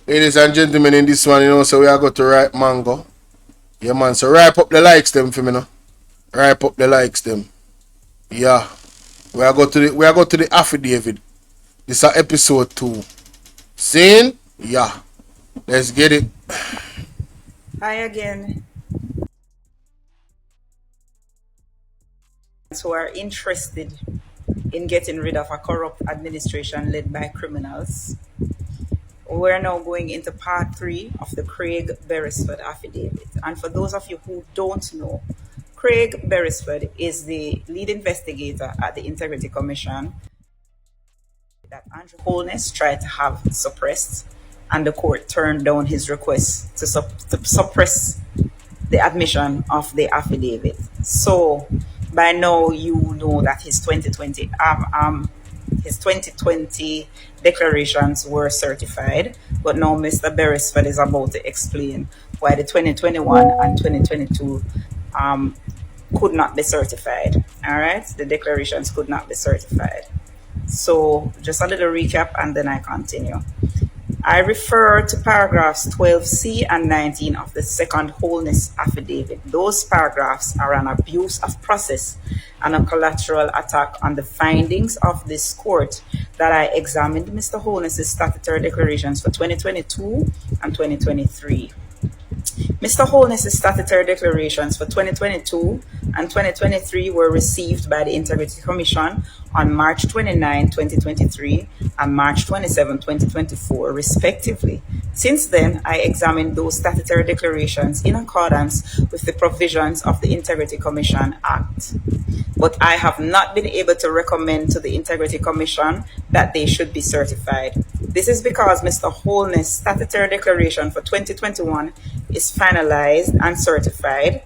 Ladies and gentlemen, in this one, so we are going to ripe mango. Yeah, man. So ripe up the likes them for me, no. Ripe up the likes them. Yeah. We are going to the affidavit. This is episode 2. Seen? Yeah. Let's get it. Hi again. Who are interested in getting rid of a corrupt administration led by criminals. We're now going into part 3 of the Craig Beresford affidavit. And for those of you who don't know, Craig Beresford is the lead investigator at the Integrity Commission that Andrew Holness tried to have suppressed, and the court turned down his request to suppress the admission of the affidavit. So by now you know that his 2020 declarations were certified, but now Mr. Beresford is about to explain why the 2021 and 2022 could not be certified. All right, the declarations could not be certified. So just a little recap and then I continue. I refer to paragraphs 12C and 19 of the second Holness affidavit. Those paragraphs are an abuse of process and a collateral attack on the findings of this court that I examined Mr. Holness's statutory declarations for 2022 and 2023. Mr. Holness's statutory declarations for 2022 and 2023 were received by the Integrity Commission on March 29, 2023 and March 27, 2024, respectively. Since then, I examined those statutory declarations in accordance with the provisions of the Integrity Commission Act. But I have not been able to recommend to the Integrity Commission that they should be certified. This is because Mr. Holness' statutory declaration for 2021 is finalized and certified.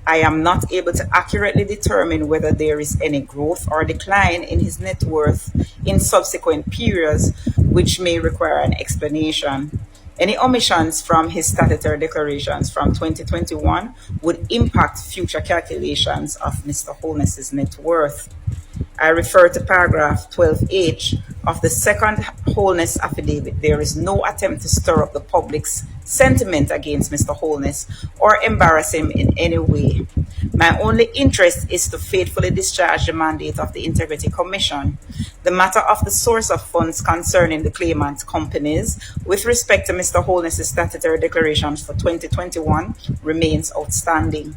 I am not able to accurately determine whether there is any growth or decline in his net worth in subsequent periods, which may require an explanation. Any omissions from his statutory declarations from 2021 would impact future calculations of Mr. Holness's net worth. I refer to paragraph 12H of the second Holness affidavit. There is no attempt to stir up the public's sentiment against Mr. Holness or embarrass him in any way. My only interest is to faithfully discharge the mandate of the Integrity Commission. The matter of the source of funds concerning the claimant companies with respect to Mr. Holness's statutory declarations for 2021 remains outstanding.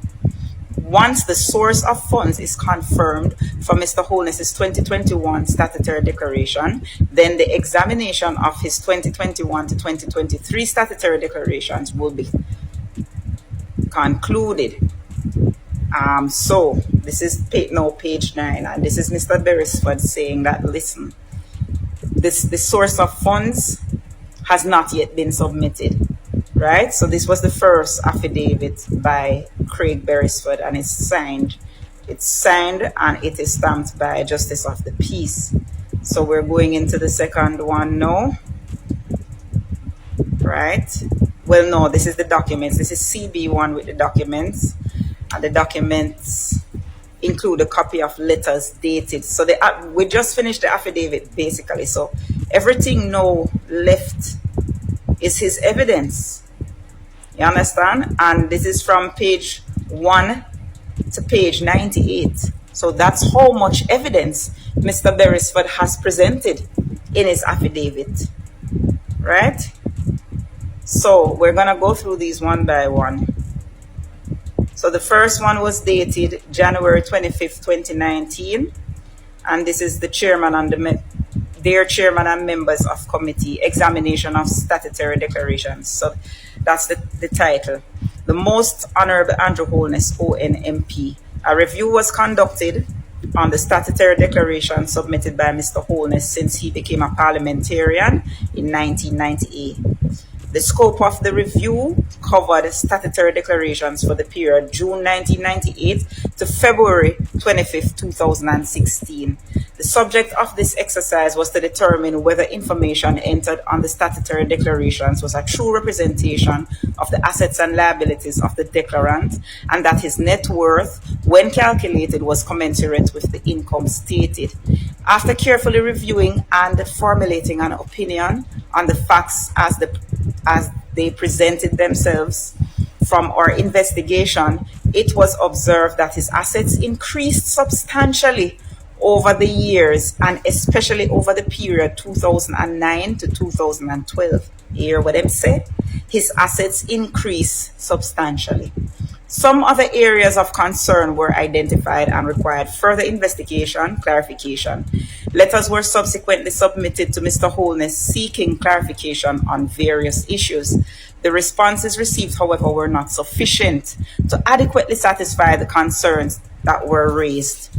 Once the source of funds is confirmed for Mr. Holness's 2021 statutory declaration, then the examination of his 2021 to 2023 statutory declarations will be concluded. So this is page 9, and this is Mr. Beresford saying that, listen, the source of funds has not yet been submitted. Right, so this was the first affidavit by Craig Beresford, and it's signed. It's signed and it is stamped by Justice of the Peace. So we're going into the second one now. Right. Well, no, this is the documents. This is CB1 with the documents, and the documents include a copy of letters dated. So we just finished the affidavit basically. So everything now left is his evidence. You understand? And this is from page 1 to page 98. So that's how much evidence Mr. Beresford has presented in his affidavit. Right? So we're going to go through these one by one. So the first one was dated January 25th, 2019. And this is the chairman and their chairman and members of committee, examination of statutory declarations. So that's the title. The Most Honorable Andrew Holness, ONMP. A review was conducted on the statutory declaration submitted by Mr. Holness since he became a parliamentarian in 1998. The scope of the review covered statutory declarations for the period June 1998 to February 25, 2016. The subject of this exercise was to determine whether information entered on the statutory declarations was a true representation of the assets and liabilities of the declarant, and that his net worth, when calculated, was commensurate with the income stated. After carefully reviewing and formulating an opinion on the facts as as they presented themselves from our investigation, it was observed that his assets increased substantially over the years, and especially over the period 2009 to 2012. You hear what I'm saying? His assets increased substantially. Some other areas of concern were identified and required further investigation, clarification. Letters were subsequently submitted to Mr. Holness seeking clarification on various issues. The responses received, however, were not sufficient to adequately satisfy the concerns that were raised.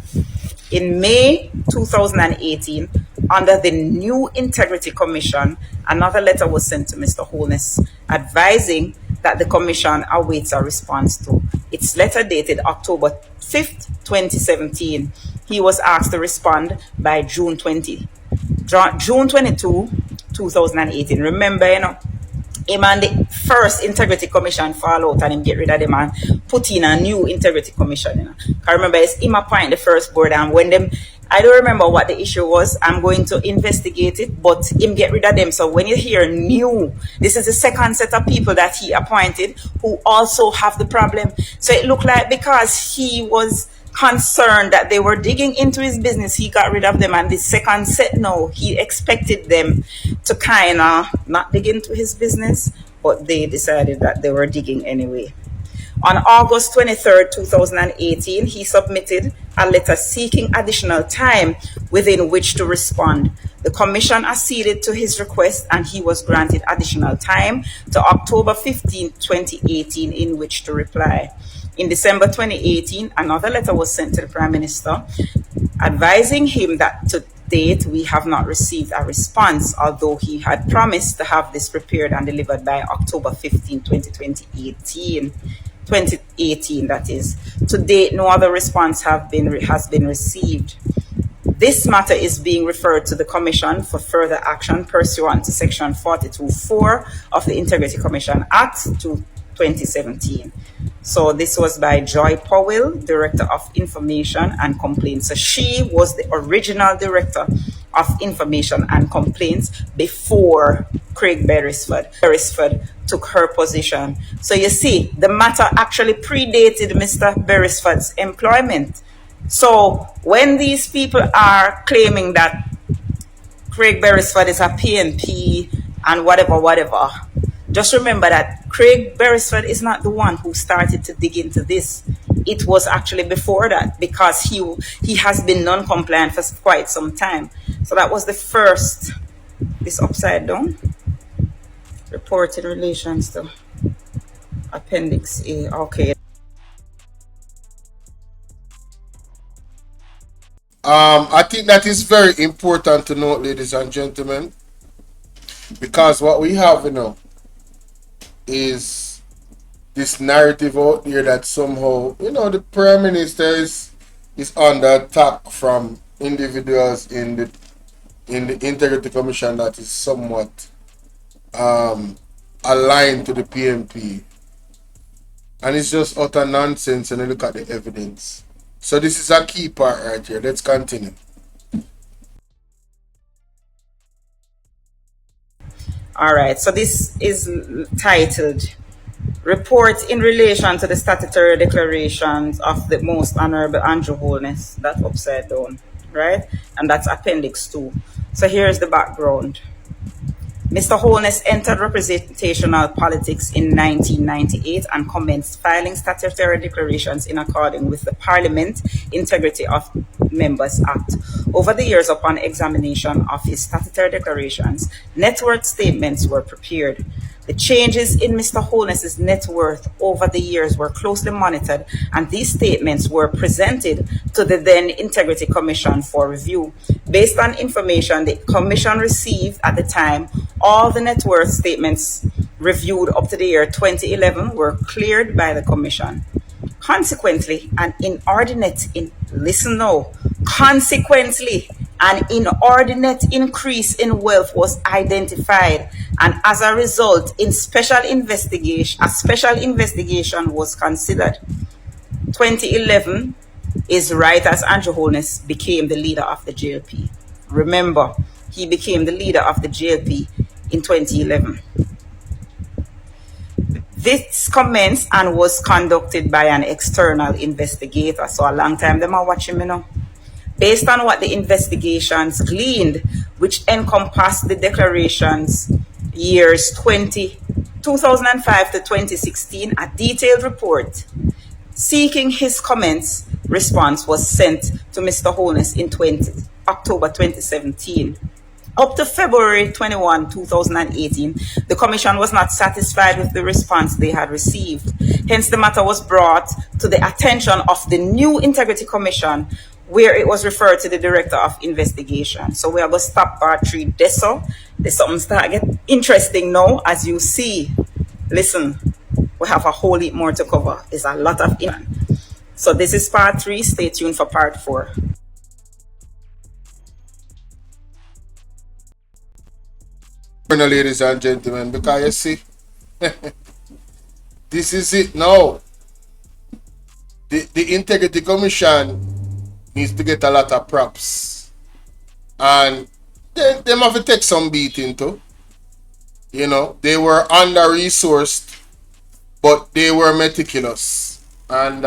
In May 2018, under the new Integrity Commission, another letter was sent to Mr. Holness advising that the Commission awaits a response to. Its letter dated October 5th, 2017. He was asked to respond by June 22, 2018. Remember, him and the first Integrity Commission fall out and him get rid of them and put in a new Integrity Commission. I remember it's him appoint the first board, and when them, I don't remember what the issue was. I'm going to investigate it, but him get rid of them. So when you hear new, this is the second set of people that he appointed who also have the problem. So it looked like because he was concerned that they were digging into his business, he got rid of them, and the second set now, he expected them to kind of not dig into his business, but they decided that they were digging anyway. On August 23rd, 2018, he submitted a letter seeking additional time within which to respond. The Commission acceded to his request, and he was granted additional time to October 15, 2018, in which to reply. In December 2018, another letter was sent to the Prime Minister advising him that to date we have not received a response, although he had promised to have this prepared and delivered by October 15, 2018, that is. To date, no other response has been received. This matter is being referred to the Commission for further action pursuant to Section 42(4) of the Integrity Commission Act 2017. So this was by Joy Powell, Director of Information and Complaints. So she was the original Director of Information and Complaints before Craig Beresford took her position. So you see, the matter actually predated Mr. Beresford's employment. So when these people are claiming that Craig Beresford is a PNP and whatever, just remember that Craig Beresford is not the one who started to dig into this. It was actually before that, because he has been non-compliant for quite some time. So that was the first, this upside down, report in relations to Appendix A. Okay. I think that is very important to note, ladies and gentlemen, because what we have, is this narrative out there that somehow, the Prime Minister is under attack from individuals in the Integrity Commission that is somewhat aligned to the PMP. And it's just utter nonsense when you look at the evidence. So this is a key part right here. Let's continue. All right, so this is titled Report in Relation to the Statutory Declarations of the Most Honorable Andrew Holness. That's upside down, right? And that's Appendix 2. So here's the background. Mr. Holness entered representational politics in 1998 and commenced filing statutory declarations in accordance with the Parliament Integrity of Members Act. Over the years, upon examination of his statutory declarations, net worth statements were prepared. The changes in Mr. Holness's net worth over the years were closely monitored, and these statements were presented to the then Integrity Commission for review. Based on information the Commission received at the time, all the net worth statements reviewed up to the year 2011 were cleared by the Commission. Consequently, an inordinate increase in wealth was identified, and as a result, a special investigation was considered. 2011 is right as Andrew Holness became the leader of the JLP. Remember, he became the leader of the JLP in 2011. This commenced and was conducted by an external investigator. So a long time them are watching me now. Based on what the investigations gleaned, which encompassed the declarations years 2005 to 2016, a detailed report seeking his comments response was sent to Mr. Holness in October 2017. Up to February 21, 2018, the Commission was not satisfied with the response they had received. Hence, the matter was brought to the attention of the new Integrity Commission, where it was referred to the Director of Investigation. So we are going to stop part 3 deso. There's something start get interesting now, as you see. Listen, we have a whole heap more to cover. There's a lot of so this is part 3. Stay tuned for part 4. Ladies and gentlemen, because you see, this is it now. The Integrity Commission needs to get a lot of props, and they have to take some beating too. You know, they were under-resourced, but they were meticulous, and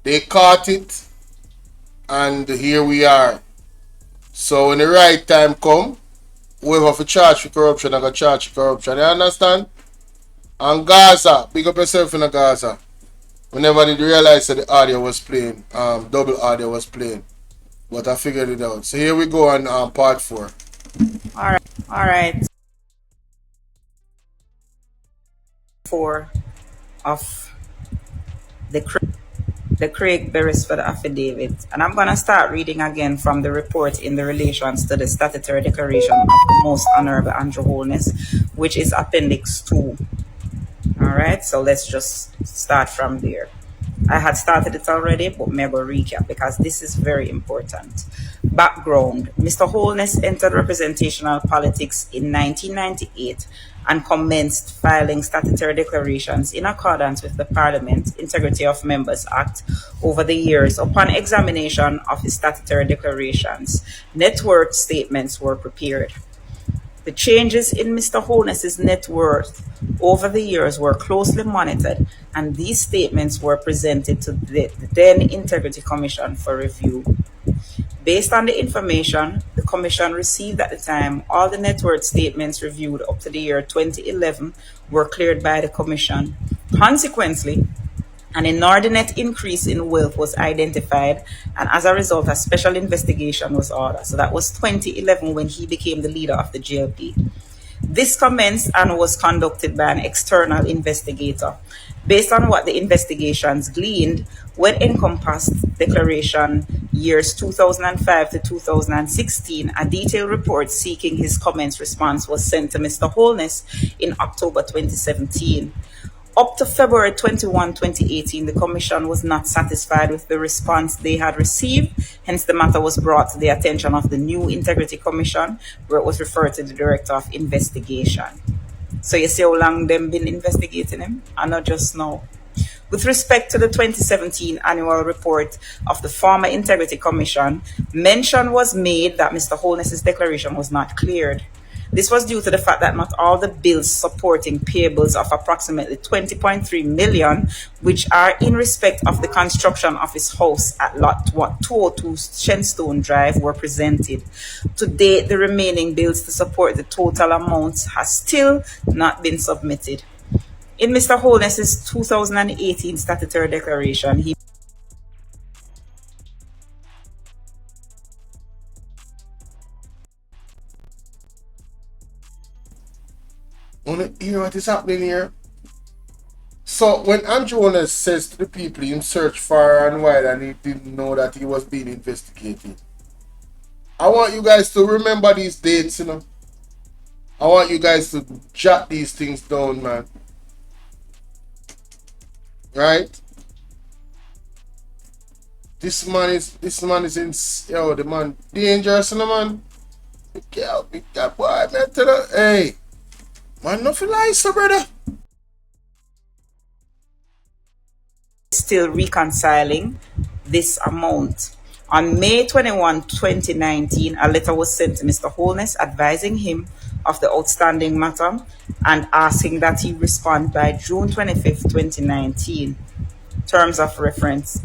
they caught it, and here we are. So when the right time come, whoever for charge for corruption, I got charge for corruption. You understand? And Gaza, big up yourself in the Gaza. We never did realize that the audio was playing, double audio was playing. But I figured it out. So here we go on part 4. All right. 4 of the Craig Beresford Affidavit. And I'm going to start reading again from the report in the relations to the statutory declaration of the Most Honorable Andrew Holness, which is Appendix 2. All right, so let's just start from there. I had started it already, but maybe recap because this is very important. Background: Mr. Holness entered representational politics in 1998 and commenced filing statutory declarations in accordance with the Parliament Integrity of Members Act. Over the years, upon examination of his statutory declarations, net worth statements were prepared. The changes in Mr. Holness's net worth over the years were closely monitored, and these statements were presented to the then Integrity Commission for review. Based on the information the Commission received at the time, all the net worth statements reviewed up to the year 2011 were cleared by the Commission. Consequently, an inordinate increase in wealth was identified, and as a result, a special investigation was ordered. So that was 2011 when he became the leader of the JLP. This commenced and was conducted by an external investigator. Based on what the investigations gleaned, when encompassed declaration years 2005 to 2016, a detailed report seeking his comments response was sent to Mr. Holness in October 2017. Up to February 21, 2018, the Commission was not satisfied with the response they had received. Hence, the matter was brought to the attention of the new Integrity Commission, where it was referred to the Director of Investigation. So you see how long they've been investigating him? And not just now. With respect to the 2017 annual report of the former Integrity Commission, mention was made that Mr. Holness's declaration was not cleared. This was due to the fact that not all the bills supporting payables of approximately 20.3 million, which are in respect of the construction of his house at Lot 202 Shenstone Drive, were presented. To date, the remaining bills to support the total amounts has still not been submitted. In Mr. Holness's 2018 statutory declaration, he Want to hear what is happening here? So when Andrew Holness says to the people he searched far and wide and he didn't know that he was being investigated, I want you guys to remember these dates, you know. I want you guys to jot these things down, man. Right? This man is in, yo, the man dangerous, you know, man. Big that boy, man. Tell her, hey, man, nothing like so, brother. Still reconciling this amount. On May 21, 2019, a letter was sent to Mr. Holness advising him of the outstanding matter and asking that he respond by June 25th, 2019. Terms of reference.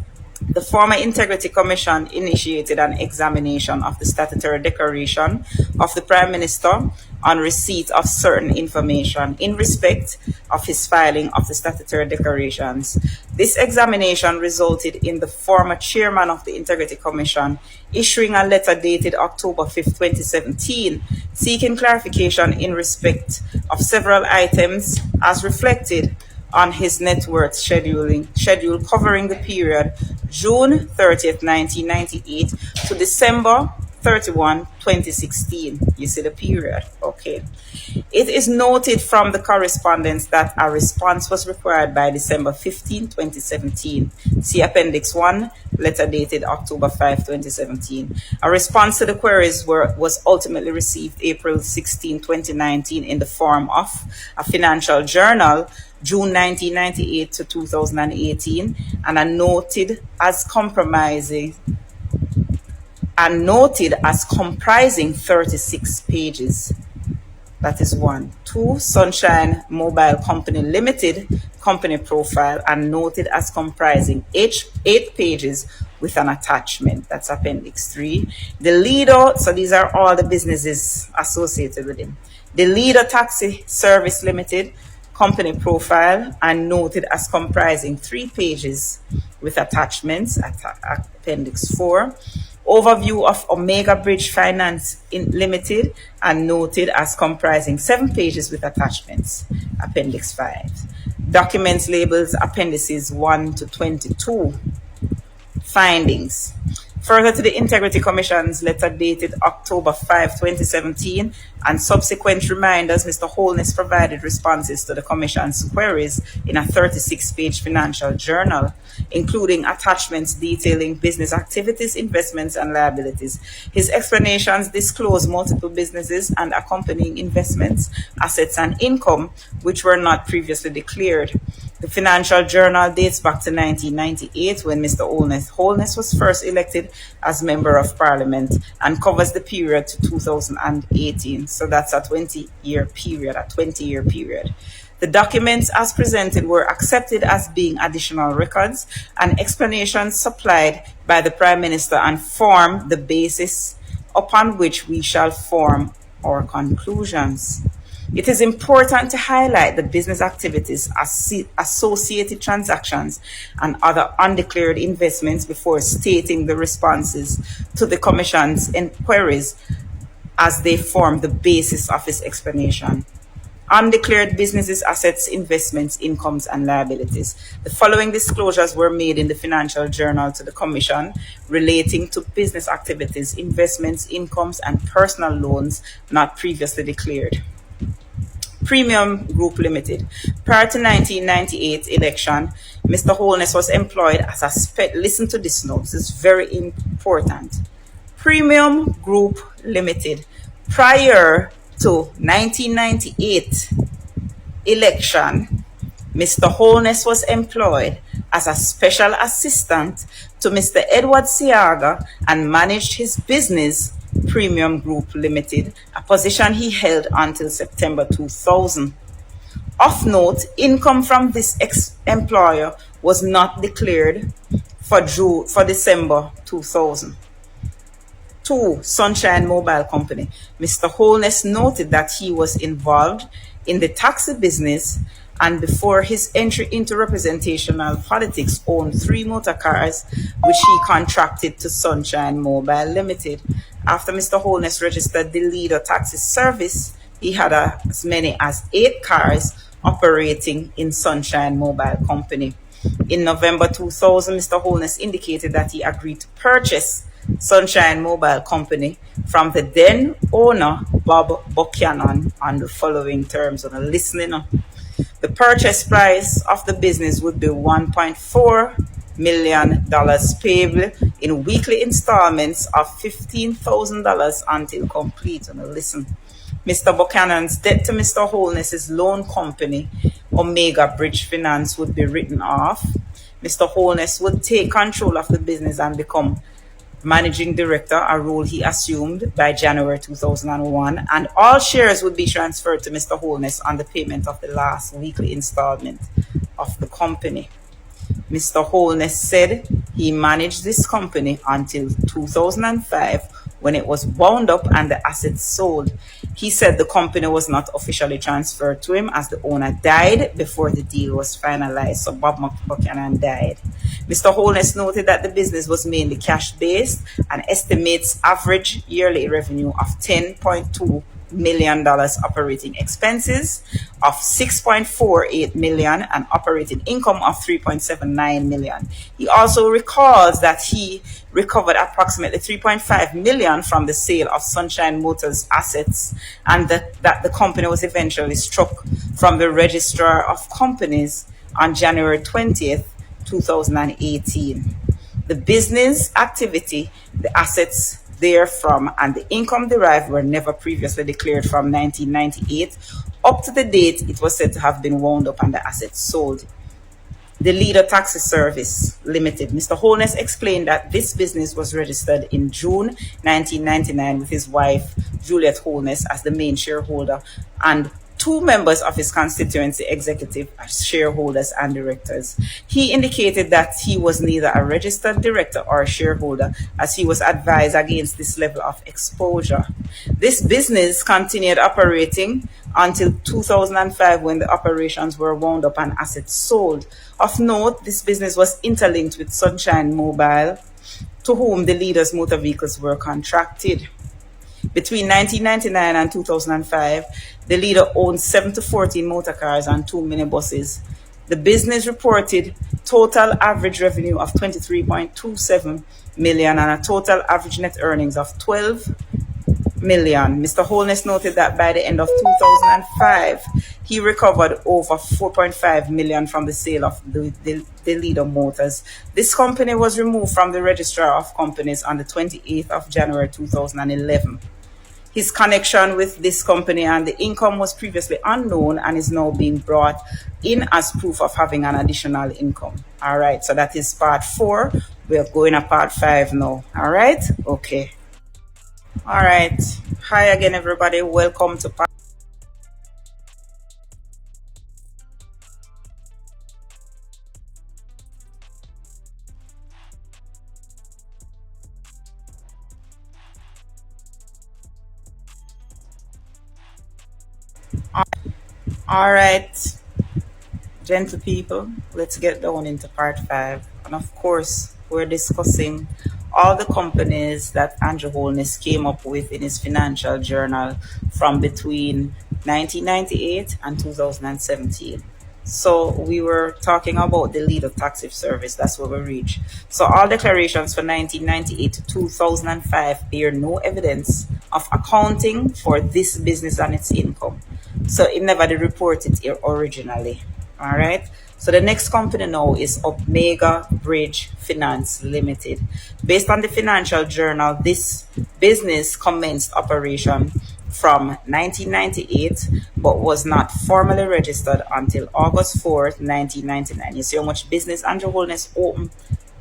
The former Integrity Commission initiated an examination of the statutory declaration of the Prime Minister on receipt of certain information in respect of his filing of the statutory declarations. This examination resulted in the former chairman of the Integrity Commission issuing a letter dated October 5th, 2017, seeking clarification in respect of several items as reflected on his net worth schedule covering the period June 30th, 1998 to December 31, 2016. You see the period. Okay. It is noted from the correspondence that a response was required by December 15, 2017. See Appendix 1, letter dated October 5, 2017. A response to the queries was ultimately received April 16, 2019 in the form of a financial journal, June 1998 to 2018, and are noted as comprising 36 pages. That is 1. 2, Sunshine Mobile Company Limited company profile, and noted as comprising 8 pages with an attachment. That's Appendix 3. The Leader, so these are all the businesses associated with him. The Leader Taxi Service Limited company profile, and noted as comprising 3 pages with attachments. Appendix 4. Overview of Omega Bridge Finance Limited, and noted as comprising 7 pages with attachments. Appendix 5. Documents labels Appendices 1 to 22. Findings. Further to the Integrity Commission's letter dated October 5, 2017, and subsequent reminders, Mr. Holness provided responses to the Commission's queries in a 36-page financial journal, including attachments detailing business activities, investments, and liabilities. His explanations disclose multiple businesses and accompanying investments, assets, and income, which were not previously declared. The financial journal dates back to 1998, when Mr. Holness was first elected as Member of Parliament, and covers the period to 2018. So that's a 20-year period. The documents as presented were accepted as being additional records and explanations supplied by the Prime Minister, and form the basis upon which we shall form our conclusions. It is important to highlight the business activities, associated transactions, and other undeclared investments before stating the responses to the Commission's inquiries, as they form the basis of its explanation. Undeclared businesses, assets, investments, incomes, and liabilities. The following disclosures were made in the financial journal to the Commission relating to business activities, investments, incomes, and personal loans not previously declared. Premium Group Limited. Prior to 1998 election, Mr. Holness was employed as a listen to this note, this is very important. Premium Group Limited. Prior to 1998 election, Mr. Holness was employed as a special assistant to Mr. Edward Siaga and managed his business, Premium Group Limited, a position he held until September 2000. Of note, income from this employer was not declared for December 2000. 2. Sunshine Mobile Company. Mr. Holness noted that he was involved in the taxi business, and before his entry into representational politics owned 3 motor cars, which he contracted to Sunshine Mobile Limited. After Mr. Holness registered the Leader Taxi Service, he had as many as 8 cars operating in Sunshine Mobile Company. In November 2000, Mr. Holness indicated that he agreed to purchase Sunshine Mobile Company from the then owner, Bob Buchanan, on the following terms. On the listening, the purchase price of the business would be $1.4 million payable in weekly installments of $15,000 until complete. On the listen, Mr. Buchanan's debt to Mr. Holness's loan company, Omega Bridge Finance, would be written off. Mr. Holness would take control of the business and become managing director, a role he assumed by January 2001, and all shares would be transferred to Mr. Holness on the payment of the last weekly installment of the company. Mr. Holness said he managed this company until 2005 when it was wound up and the assets sold. He said the company was not officially transferred to him as the owner died before the deal was finalized. So Bob Buchanan died. Mr. Holness noted that the business was mainly cash-based and estimates average yearly revenue of $10.2 million operating expenses of 6.48 million and operating income of 3.79 million. He also recalls that he recovered approximately 3.5 million from the sale of Sunshine Motors assets, and that the company was eventually struck from the Registrar of Companies on January 20th, 2018. The business activity, the assets therefrom, and the income derived were never previously declared from 1998 up to the date it was said to have been wound up and the assets sold. The Leader Taxi Service Limited. Mr. Holness explained that this business was registered in June 1999 with his wife, Juliet Holness, as the main shareholder, and two members of his constituency executive as shareholders and directors. He indicated that he was neither a registered director or a shareholder, as he was advised against this level of exposure. This business continued operating until 2005 when the operations were wound up and assets sold. Of note, this business was interlinked with Sunshine Mobile, to whom the Leader's motor vehicles were contracted. Between 1999 and 2005, the Leader owned 7 to 14 motor cars and 2 minibuses. The business reported total average revenue of 23.27 million and a total average net earnings of 12 million. Mr. Holness noted that by the end of 2005, he recovered over 4.5 million from the sale of the Leader Motors. This company was removed from the Registrar of Companies on the 28th of January 2011. His connection with this company and the income was previously unknown and is now being brought in as proof of having an additional income. All right, so that is part 4. We're going to part 5 now. All right, okay. All right, hi again, everybody. Welcome to part. All right, gentle people, let's get down into part 5. And of course, we're discussing all the companies that Andrew Holness came up with in his financial journal from between 1998 and 2017. So we were talking about the Leader Taxi Service. That's where we reached. So all declarations for 1998 to 2005 bear no evidence of accounting for this business and its income. So it never did report it originally. All right. So the next company now is Omega Bridge Finance Limited. Based on the financial journal, this business commenced operation from 1998, but was not formally registered until August 4th, 1999. You see how much business Andrew Holness opened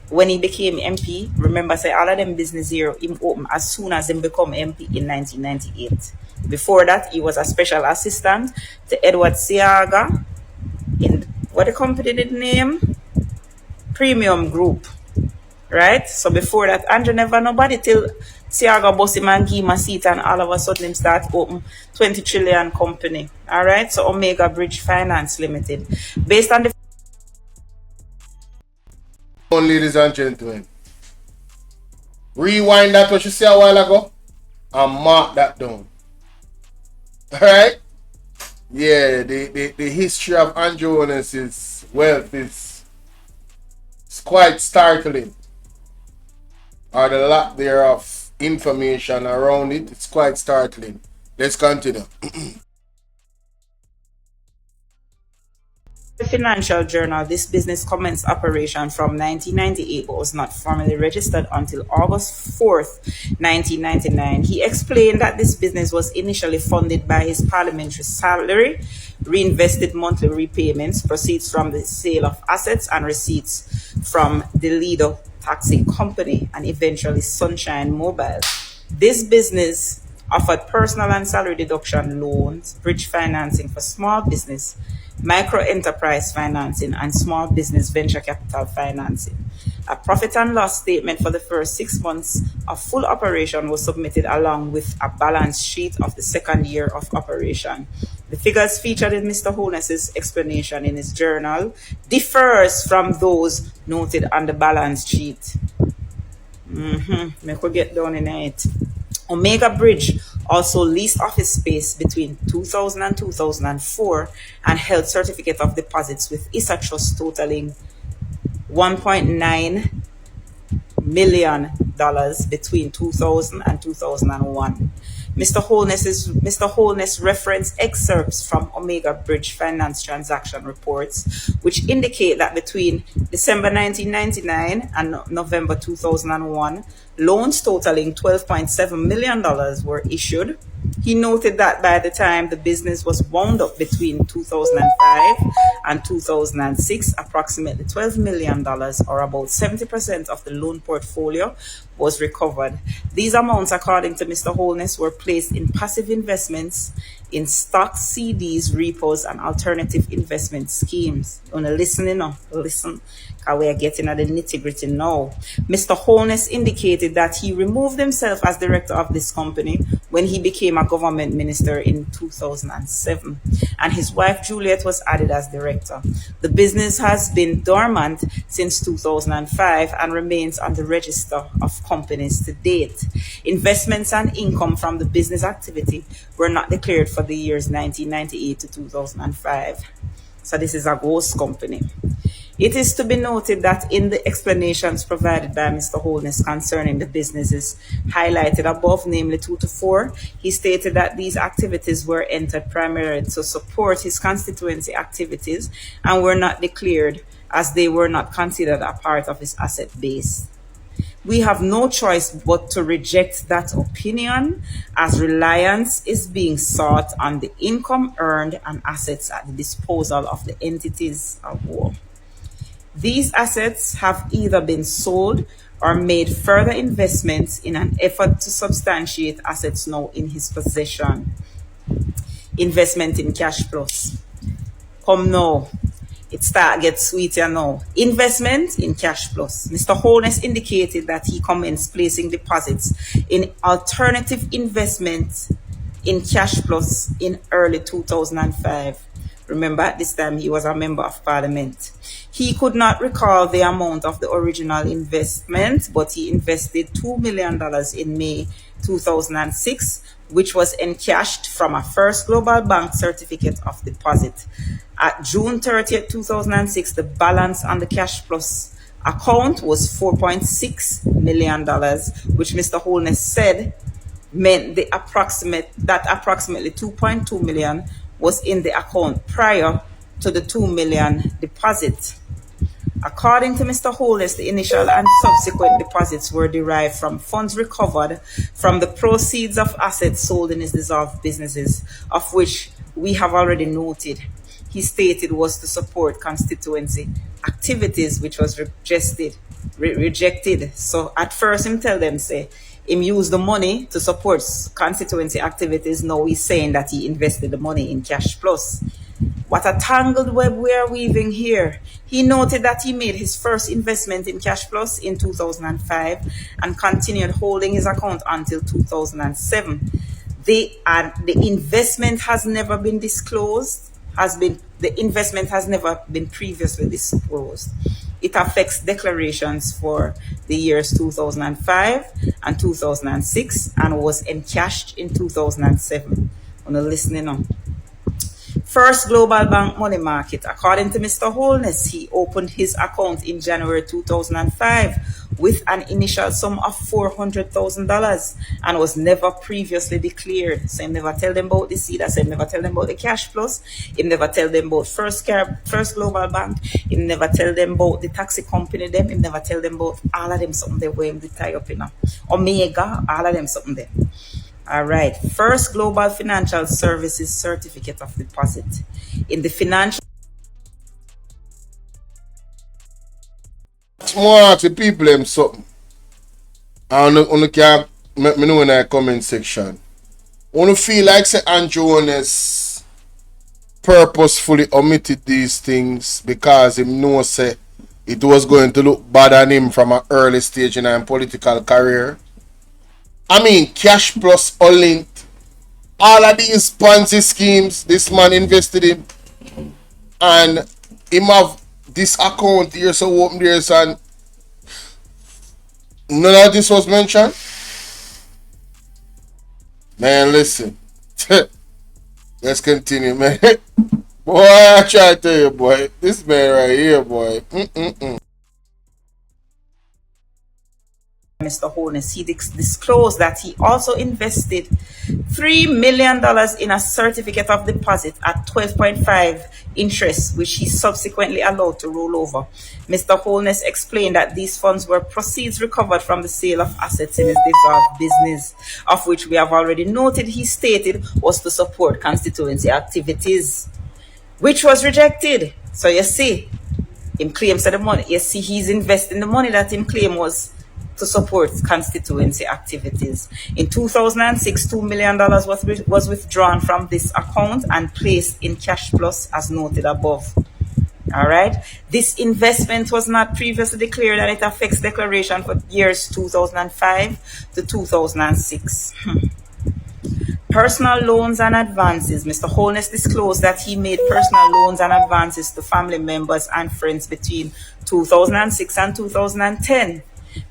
when he became MP? Remember, say all of them business here him open as soon as him become MP in 1998. Before that, he was a special assistant to Edward Siaga in what the company did name? Premium Group. Right? So before that, Andrew never nobody till Siaga boss him and give him a seat, and all of a sudden him start open 20 trillion company. All right? So Omega Bridge Finance Limited. Based on the Ladies and gentlemen, rewind that what you said a while ago and mark that down. Alright? Yeah, the history of Andrew Holness's wealth is quite startling. Or the lack thereof information around it, it's quite startling. Let's continue. The financial journal, this business commenced operation from 1998 but was not formally registered until August 4th, 1999. He explained that this business was initially funded by his parliamentary salary, reinvested monthly repayments, proceeds from the sale of assets, and receipts from the Leader taxi company, and eventually Sunshine Mobile. This business offered personal and salary deduction loans, bridge financing for small business, micro enterprise financing, and small business venture capital financing. A profit and loss statement for the first 6 months of full operation was submitted along with a balance sheet of the second year of operation. The figures featured in Mr. Holness's explanation in his journal differs from those noted on the balance sheet. Me could get down in it. Omega Bridge also leased office space between 2000 and 2004 and held certificate of deposits with ISA Trust totaling $1.9 million between 2000 and 2001. Mr. Holness referenced excerpts from Omega Bridge finance transaction reports, which indicate that between December 1999 and November 2001, loans totaling $12.7 million were issued. He noted that by the time the business was wound up between 2005 and 2006, approximately $12 million, or about 70% of the loan portfolio, was recovered. These amounts, according to Mr. Holness, were placed in passive investments in stocks, CDs, repos, and alternative investment schemes. You want to listen, listen, because we are getting at the nitty-gritty now. Mr. Holness indicated that he removed himself as director of this company when he became a government minister in 2007, and his wife Juliet was added as director. The business has been dormant since 2005 and remains on the register of companies to date. Investments and income from the business activity were not declared for the years 1998 to 2005. So this is a ghost company. It is to be noted that in the explanations provided by Mr. Holness concerning the businesses highlighted above, namely 2 to 4, he stated that these activities were entered primarily to support his constituency activities and were not declared as they were not considered a part of his asset base. We have no choice but to reject that opinion, as reliance is being sought on the income earned and assets at the disposal of the entities of war. These assets have either been sold or made further investments in an effort to substantiate assets now in his possession. Investment in cash plus. Come now. It start get sweeter now. Investment in cash plus. Mr. Holness indicated that he commenced placing deposits in alternative investments in cash plus in early 2005. Remember, at this time he was a member of parliament. He could not recall the amount of the original investment, but he invested $2 million in May 2006, which was encashed from a First Global Bank certificate of deposit. At June 30th, 2006, the balance on the Cash Plus account was $4.6 million, which Mr. Holness said meant that approximately 2.2 million was in the account prior to the 2 million deposit. According to Mr. Holness, the initial and subsequent deposits were derived from funds recovered from the proceeds of assets sold in his dissolved businesses, of which we have already noted. He stated was to support constituency activities, which was rejected. So at first him tell them, say, him use the money to support constituency activities. Now he's saying that he invested the money in Cash Plus. What a tangled web we are weaving here. He noted that he made his first investment in Cash Plus in 2005 and continued holding his account until 2007. The investment has never been disclosed. The investment has never been previously disclosed. It affects declarations for the years 2005 and 2006 and was encashed in 2007. On the listening on. First Global Bank Money Market. According to Mr. Holness, he opened his account in January 2005 with an initial sum of $400,000 and was never previously declared. So he never tell them about the seed. So he never tell them about the Cash Plus. He never tell them about First Global Bank. He never tell them about the taxi company. He never tell them about all of them something they were able to tie up in. Omega, all of them something there. All right. First Global Financial Services Certificate of Deposit. In the financial more ask the people them something. And on can let me know in the comment section. Wanna feel like say Andrew Honest purposefully omitted these things because he know say it was going to look bad on him from an early stage in his political career. I mean, cash plus all linked. All of these Ponzi schemes this man invested in, and him have this account here so open there and none of this was mentioned. Man, listen. Let's continue, man. Boy, I try to tell you, boy. This man right here, boy. Mr. Holness, he disclosed that he also invested $3 million in a certificate of deposit at 12.5 interest, which he subsequently allowed to roll over. Mr. Holness explained that these funds were proceeds recovered from the sale of assets in his dissolved business, of which we have already noted he stated was to support constituency activities, which was rejected. So you see, him claims that the money, you see, he's investing the money that him claim was to support constituency activities. In 2006, $2 million was withdrawn from this account and placed in Cash Plus as noted above. All right. This investment was not previously declared and it affects declaration for years 2005 to 2006. Personal loans and advances. Mr. Holness disclosed that he made personal loans and advances to family members and friends between 2006 and 2010,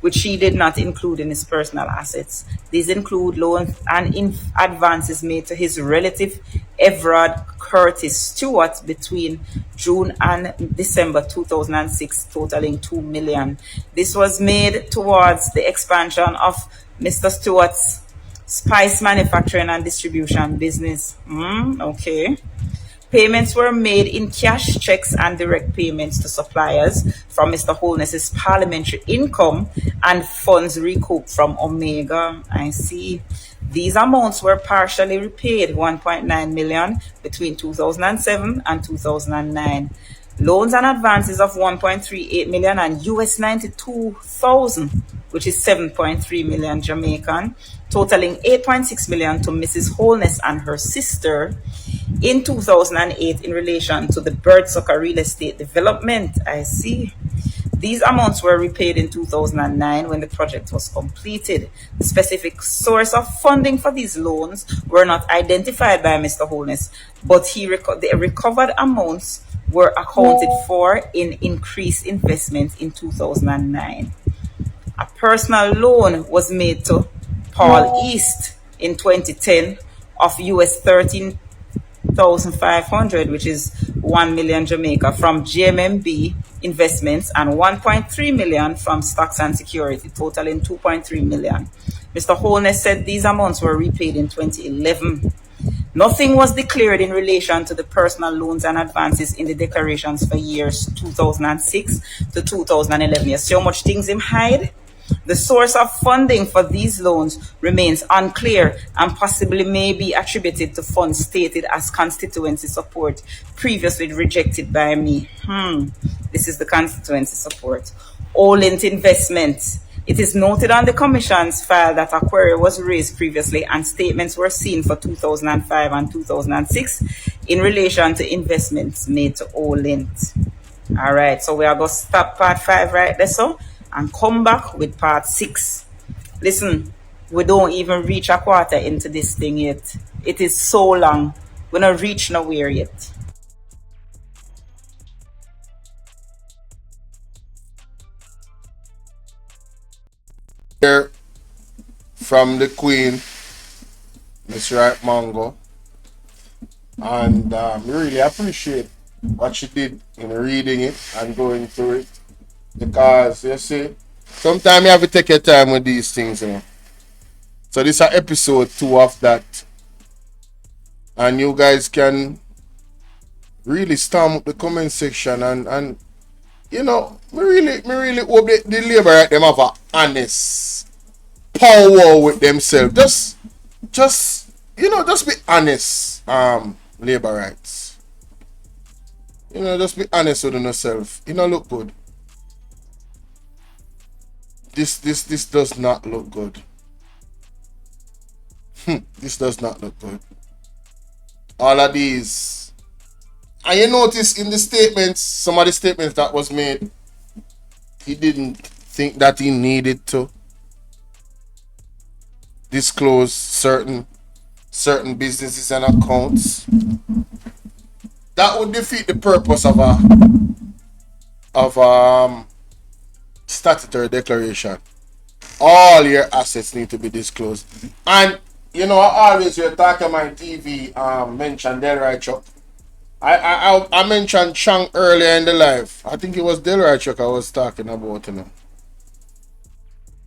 which he did not include in his personal assets. These include loans and advances made to his relative Everard Curtis Stewart between June and December 2006, totaling $2 million. This was made towards the expansion of Mr. Stewart's spice manufacturing and distribution business. Okay. Payments were made in cash, checks, and direct payments to suppliers from Mr. Holness's parliamentary income and funds recouped from Omega. I see. These amounts were partially repaid, $1.9 million between 2007 and 2009. Loans and advances of $1.38 million and US 92,000, which is 7.3 million Jamaican, totaling $8.6 million to Mrs. Holness and her sister in 2008 in relation to the Birdsucker real estate development. I see. These amounts were repaid in 2009 when the project was completed. The specific source of funding for these loans were not identified by Mr. Holness, but the recovered amounts were accounted for in increased investment in 2009. A personal loan was made to Paul East in 2010 of US 13,500, which is 1 million Jamaica, from GMMB Investments, and 1.3 million from Stocks and Security, totaling 2.3 million. Mr. Holness said these amounts were repaid in 2011. Nothing was declared in relation to the personal loans and advances in the declarations for years 2006 to 2011. You see how much things him hide? The source of funding for these loans remains unclear and possibly may be attributed to funds stated as constituency support previously rejected by me. This is the constituency support. Olent Investment. It is noted on the Commission's file that a query was raised previously and statements were seen for 2005 and 2006 in relation to investments made to Olent. All right, so we are going to stop part 5 right there, so, and come back with part 6. Listen, we don't even reach a quarter into this thing yet. It is so long. We don't reach nowhere yet. Here from the Queen, Miss Right Mango, and really appreciate what she did in reading it and going through it, because you see, sometimes you have to take your time with these things, you know. So this is episode 2 of that, and you guys can really storm up the comment section and you know, me really hope the labor right them have a honest power with themselves. Just you know, just be honest, labor rights. You know, just be honest with yourself. You know, look good. This does not look good. This does not look good. All of these. And you notice in the statements, some of the statements that was made, he didn't think that he needed to disclose certain businesses and accounts. That would defeat the purpose of a statutory declaration. All your assets need to be disclosed. And you know, I always hear talk on my TV mention Delroy Chuck. I mentioned Chang earlier in the live. I think it was Delroy Chuck I was talking about, you know.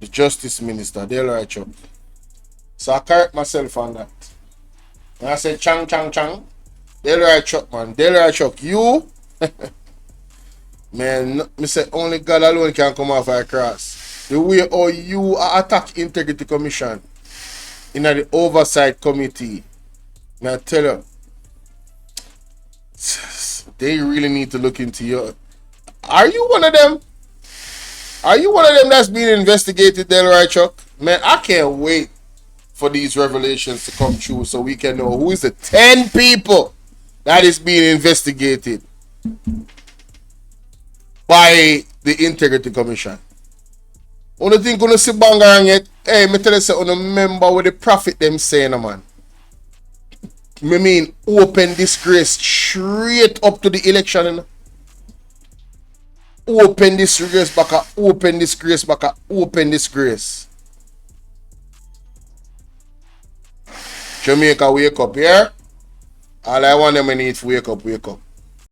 The Justice Minister, Delroy Chuck. So I correct myself on that. And I said Chang. Delroy Chuck, man. Delroy Chuck, you man, me say only God alone can come off a cross. The way how you attack Integrity Commission in the Oversight Committee, may I tell you, they really need to look into you. Are you one of them? Are you one of them that's being investigated, Delroy Chuck? Man, I can't wait for these revelations to come true so we can know who is the 10 people that is being investigated by the Integrity Commission. Only thing gonna see banga it, hey, me tell you say, remember what the prophet them saying, man. Me mean open disgrace straight up to the election, you know? Open disgrace back, open disgrace back, open disgrace. Jamaica, wake up, yeah? All I want them to need to wake up.